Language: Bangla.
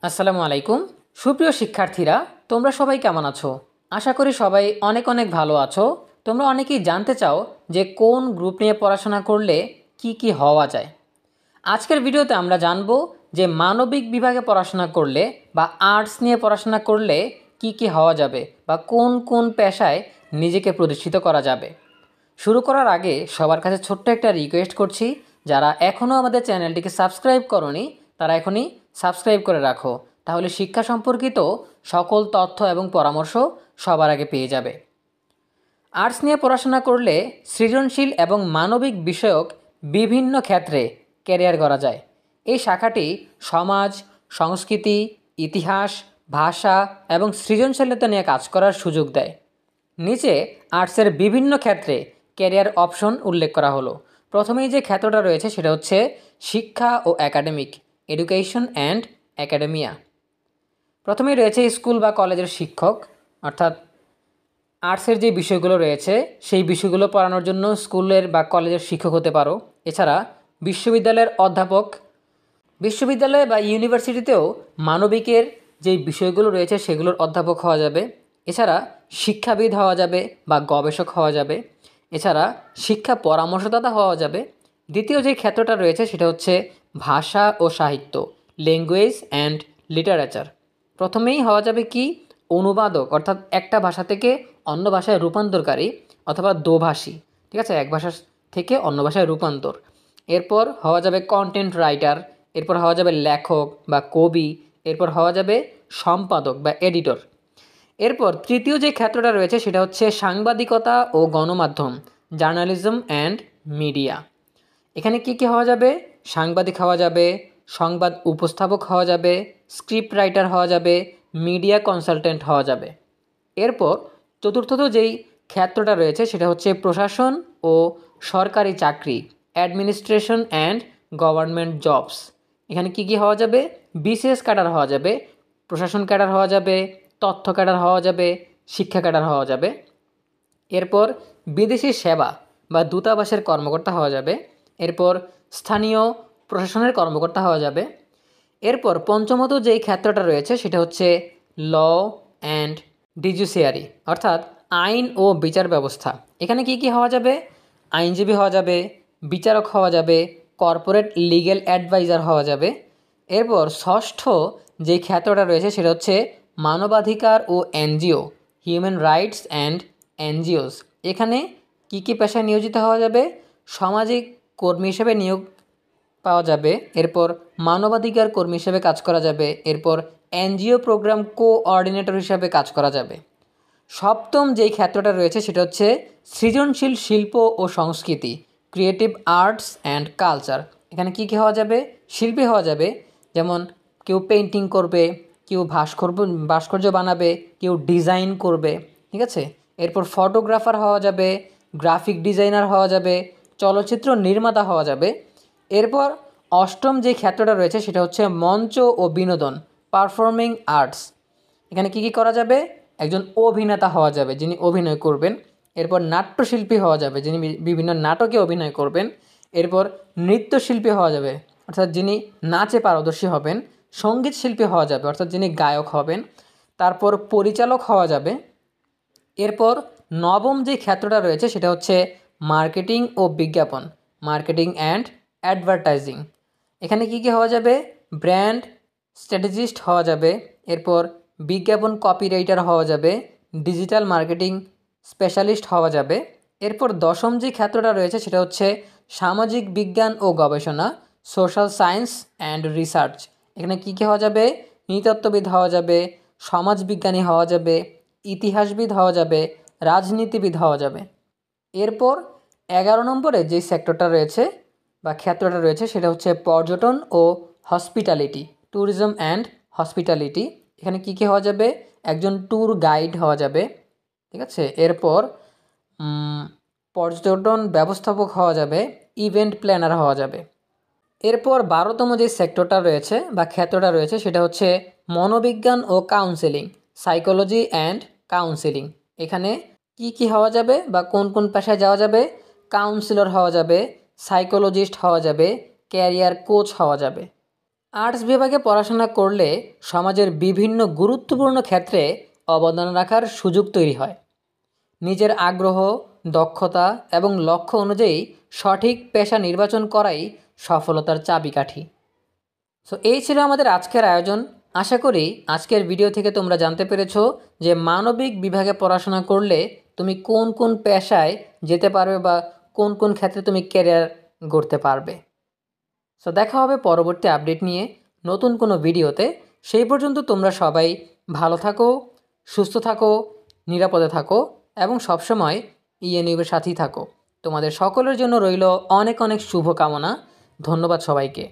আসসালামু আলাইকুম। সুপ্রিয় শিক্ষার্থীরা, তোমরা সবাই কেমন আছো? আশা করি সবাই অনেক অনেক ভালো আছো। তোমরা অনেকেই জানতে চাও যে কোন গ্রুপ নিয়ে পড়াশোনা করলে কি হওয়া যায়। আজকের ভিডিওতে আমরা জানব যে মানবিক বিভাগে পড়াশোনা করলে বা আর্টস নিয়ে পড়াশোনা করলে কি হওয়া যাবে বা কোন কোন পেশায় নিজেকে প্রতিষ্ঠিত করা যাবে। শুরু করার আগে সবার কাছে ছোট্ট একটা রিকোয়েস্ট করছি, যারা এখনও আমাদের চ্যানেলটিকে সাবস্ক্রাইব করোনি তারা এখনই সাবস্ক্রাইব করে রাখো, তাহলে শিক্ষা সম্পর্কিত সকল তথ্য এবং পরামর্শ সবার আগে পেয়ে যাবে। আর্টস নিয়ে পড়াশোনা করলে সৃজনশীল এবং মানবিক বিষয়ক বিভিন্ন ক্ষেত্রে ক্যারিয়ার গড়া যায়। এই শাখাটি সমাজ, সংস্কৃতি, ইতিহাস, ভাষা এবং সৃজনশীলতা নিয়ে কাজ করার সুযোগ দেয়। নিচে আর্টসের বিভিন্ন ক্ষেত্রে ক্যারিয়ার অপশন উল্লেখ করা হলো। প্রথমেই যে ক্ষেত্রটা রয়েছে সেটা হচ্ছে শিক্ষা ও একাডেমিক, এডুকেশন অ্যান্ড একাডেমিয়া। প্রথমেই রয়েছে স্কুল বা কলেজের শিক্ষক, অর্থাৎ আর্টসের যে বিষয়গুলো রয়েছে সেই বিষয়গুলো পড়ানোর জন্য স্কুলের বা কলেজের শিক্ষক হতে পারো। এছাড়া বিশ্ববিদ্যালয়ের অধ্যাপক, বিশ্ববিদ্যালয় বা ইউনিভার্সিটিতেও মানবিকের যে বিষয়গুলো রয়েছে সেগুলোর অধ্যাপক হওয়া যাবে। এছাড়া শিক্ষাবিদ হওয়া যাবে বা গবেষক হওয়া যাবে। এছাড়া শিক্ষা পরামর্শদাতা হওয়া যাবে। দ্বিতীয় যে ক্ষেত্রটা রয়েছে সেটা হচ্ছে ভাষা ও সাহিত্য, ল্যাঙ্গুয়েজ অ্যান্ড লিটারেচার। প্রথমেই হওয়া যাবে কি অনুবাদক, অর্থাৎ একটা ভাষা থেকে অন্য ভাষায় রূপান্তরকারী অথবা দোভাষী, ঠিক আছে, এক ভাষা থেকে অন্য ভাষায় রূপান্তর। এরপর হওয়া যাবে কন্টেন্ট রাইটার, এরপর হওয়া যাবে লেখক বা কবি, এরপর হওয়া যাবে সম্পাদক বা এডিটর। এরপর তৃতীয় যে ক্ষেত্রটা রয়েছে সেটা হচ্ছে সাংবাদিকতা ও গণমাধ্যম, জার্নালিজম অ্যান্ড মিডিয়া। এখানে কি হওয়া যাবে? সাংবাদিক হওয়া যাবে, সংবাদ উপস্থাপক হওয়া যাবে, স্ক্রিপ্ট রাইটার হওয়া যাবে, মিডিয়া কনসালটেন্ট হওয়া যাবে। এরপর চতুর্থত যেই ক্ষেত্রটা রয়েছে সেটা হচ্ছে প্রশাসন ও সরকারি চাকরি, অ্যাডমিনিস্ট্রেশন অ্যান্ড গভর্নমেন্ট জবস। এখানে কি হওয়া যাবে? বিসিএস ক্যাডার হওয়া যাবে, প্রশাসন ক্যাডার হওয়া যাবে, তথ্য ক্যাডার হওয়া যাবে, শিক্ষা ক্যাডার হওয়া যাবে। এরপর বিদেশি সেবা বা দূতাবাসের কর্মকর্তা হওয়া যাবে। এরপর স্থানীয় প্রশাসনের কর্মকর্তা হওয়া যাবে। এরপর পঞ্চমত যেই ক্ষেত্রটা রয়েছে সেটা হচ্ছে ল অ্যান্ড জুডিশিয়ারি, অর্থাৎ আইন ও বিচার ব্যবস্থা। এখানে কি হওয়া যাবে? আইনজীবী হওয়া যাবে, বিচারক হওয়া যাবে, কর্পোরেট লিগ্যাল অ্যাডভাইজার হওয়া যাবে। এরপর ষষ্ঠ যে ক্ষেত্রটা রয়েছে সেটা হচ্ছে মানবাধিকার ও NGO, human rights and NGOs. এখানে কি পেশায় নিয়োজিত হওয়া যাবে? সামাজিক কর্মী হিসেবে নিয়োগ পাওয়া যাবে। এরপর মানবাধিকার কর্মী হিসেবে কাজ করা যাবে। এরপর এনজিও প্রোগ্রাম কোঅর্ডিনেটর হিসাবে কাজ করা যাবে। সপ্তম যেই ক্ষেত্রটা রয়েছে সেটা হচ্ছে সৃজনশীল শিল্প ও সংস্কৃতি, ক্রিয়েটিভ আর্টস অ্যান্ড কালচার। এখানে কি হওয়া যাবে? শিল্পী হওয়া যাবে, যেমন কেউ পেন্টিং করবে, কেউ ভাস্কর্য বানাবে, কেউ ডিজাইন করবে, ঠিক আছে। এরপর ফটোগ্রাফার হওয়া যাবে, গ্রাফিক ডিজাইনার হওয়া যাবে, চলচ্চিত্র নির্মাতা হওয়া যাবে। এরপর অষ্টম যে ক্ষেত্রটা রয়েছে সেটা হচ্ছে মঞ্চ ও বিনোদন, পারফর্মিং আর্টস। এখানে কি করা যাবে? একজন অভিনেতা হওয়া যাবে, যিনি অভিনয় করবেন। এরপর নাট্যশিল্পী হওয়া যাবে, যিনি বিভিন্ন নাটকে অভিনয় করবেন। এরপর নৃত্যশিল্পী হওয়া যাবে, অর্থাৎ যিনি নাচে পারদর্শী হবেন। সঙ্গীত শিল্পী হওয়া যাবে, অর্থাৎ যিনি গায়ক হবেন। তারপর পরিচালক হওয়া যাবে। এরপর নবম যে ক্ষেত্রটা রয়েছে সেটা হচ্ছে মার্কেটিং ও বিজ্ঞাপন, মার্কেটিং অ্যান্ড অ্যাডভার্টাইজিং। এখানে কি হওয়া যাবে? ব্র্যান্ড স্ট্র্যাটেজিস্ট হওয়া যাবে। এরপর বিজ্ঞাপন কপিরাইটার হওয়া যাবে, ডিজিটাল মার্কেটিং স্পেশালিস্ট হওয়া যাবে। এরপর দশম যে ক্ষেত্রটা রয়েছে সেটা হচ্ছে সামাজিক বিজ্ঞান ও গবেষণা, সোশ্যাল সায়েন্স অ্যান্ড রিসার্চ। এখানে কি হওয়া যাবে? নৃতত্ত্ববিদ হওয়া যাবে, সমাজবিজ্ঞানী হওয়া যাবে, ইতিহাসবিদ হওয়া যাবে, রাজনীতিবিদ হওয়া যাবে। এরপর 11 নম্বরে যে সেক্টরটা রয়েছে বা ক্ষেত্রটা রয়েছে সেটা হচ্ছে পর্যটন ও হসপিটালিটি, ট্যুরিজম অ্যান্ড হসপিটালিটি। এখানে কি হওয়া যাবে? একজন ট্যুর গাইড হওয়া যাবে, ঠিক আছে। এরপর পর্যটন ব্যবস্থাপক হওয়া যাবে, ইভেন্ট প্ল্যানার হওয়া যাবে। এরপর 12তম যে সেক্টরটা রয়েছে বা ক্ষেত্রটা রয়েছে সেটা হচ্ছে মনোবিজ্ঞান ও কাউন্সেলিং, সাইকোলজি অ্যান্ড কাউন্সেলিং। এখানে কি হওয়া যাবে বা কোন কোন পেশায় যাওয়া যাবে? কাউন্সিলর হওয়া যাবে, সাইকোলজিস্ট হওয়া যাবে, ক্যারিয়ার কোচ হওয়া যাবে। আর্টস বিভাগে পড়াশোনা করলে সমাজের বিভিন্ন গুরুত্বপূর্ণ ক্ষেত্রে অবদান রাখার সুযোগ তৈরি হয়। নিজের আগ্রহ, দক্ষতা এবং লক্ষ্য অনুযায়ী সঠিক পেশা নির্বাচন করাই সফলতার চাবিকাঠি। সো এই ছিল আমাদের আজকের আয়োজন। আশা করি আজকের ভিডিও থেকে তোমরা জানতে পেরেছো যে মানবিক বিভাগে পড়াশোনা করলে তুমি কোন কোন পেশায় যেতে পারবে বা কোন কোন ক্ষেত্রে তুমি ক্যারিয়ার গড়তে পারবে। সো দেখা হবে পরবর্তী আপডেট নিয়ে নতুন কোনো ভিডিওতে। সেই পর্যন্ত তোমরা সবাই ভালো থাকো, সুস্থ থাকো, নিরাপদে থাকো এবং সবসময় ইএনইউবের সাথেই থাকো। তোমাদের সকলের জন্য রইল অনেক অনেক শুভকামনা। ধন্যবাদ সবাইকে।